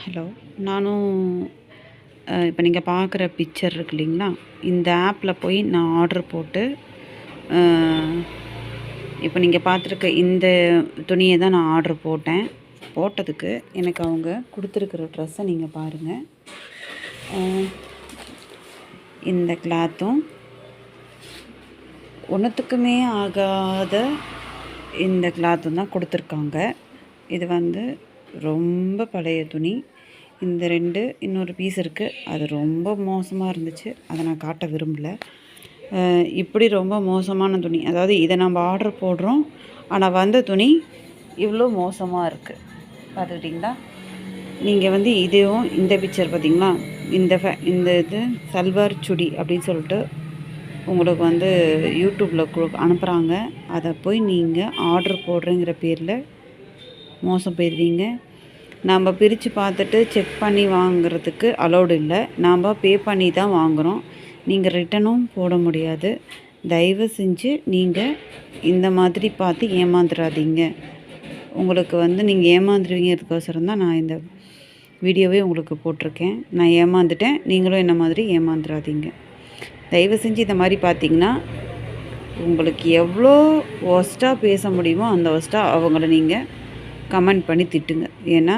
Hello. நானும் இப்போ நீங்கள் பார்க்குற பிக்சர் இருக்கு இல்லைங்களா, இந்த ஆப்பில் போய் நான் ஆர்டர் போட்டு இப்போ நீங்கள் பார்த்துருக்க இந்த துணியை தான் நான் ஆர்டர் போட்டேன். போட்டதுக்கு எனக்கு அவங்க கொடுத்துருக்குற ட்ரெஸ்ஸை நீங்கள் பாருங்கள். இந்த கிளாத்தும் ஒன்றுத்துக்குமே ஆகாத இந்த கிளாத்தும் தான் கொடுத்துருக்காங்க. இது வந்து ரொம்ப பழைய துணி. இந்த இன்னொரு பீஸ் இருக்குது, அது ரொம்ப மோசமாக இருந்துச்சு, அதை நான் காட்ட விரும்பலை. இப்படி ரொம்ப மோசமான துணி, அதாவது இதை நம்ம ஆர்டர் போடுறோம், ஆனால் வந்த துணி இவ்வளோ மோசமாக இருக்குது. பார்த்துக்கிட்டிங்களா? நீங்கள் வந்து இதுவும் இந்த பிக்சர் பார்த்திங்களா, இந்த இது சல்வார் சுடி அப்படின்னு சொல்லிட்டு உங்களுக்கு வந்து யூடியூப்பில் அனுப்புகிறாங்க. அதை போய் நீங்கள் ஆர்டர் போடுறேங்கிற பேரில் மோசம் போயிடுவீங்க. நம்ம பிரித்து பார்த்துட்டு செக் பண்ணி வாங்குறதுக்கு அலோடு இல்லை. நாம் பே பண்ணி தான் வாங்குகிறோம். நீங்கள் ரிட்டனும் போட முடியாது. தயவு செஞ்சு நீங்கள் இந்த மாதிரி பார்த்து ஏமாந்துடாதீங்க. உங்களுக்கு வந்து நீங்கள் ஏமாந்துருவீங்கிறதுக்கோசரம் தான் நான் இந்த வீடியோவே உங்களுக்கு போட்டிருக்கேன். நான் ஏமாந்துட்டேன், நீங்களும் என்ன மாதிரி ஏமாந்துடாதீங்க. தயவு செஞ்சு இந்த மாதிரி பார்த்தீங்கன்னா உங்களுக்கு எவ்வளோ ஒஸ்ட்டாக பேச முடியுமோ அந்த ஒஸ்ட்டாக அவங்கள நீங்கள் கமெண்ட் பண்ணி திட்டுங்க. ஏன்னா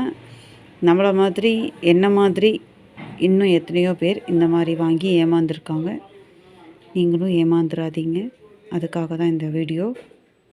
நம்மளை மாதிரி என்ன மாதிரி இன்னும் எத்தனையோ பேர் இந்த மாதிரி வாங்கி ஏமாந்துருக்காங்க. நீங்களும் ஏமாந்துடாதீங்க. அதுக்காக தான் இந்த வீடியோ.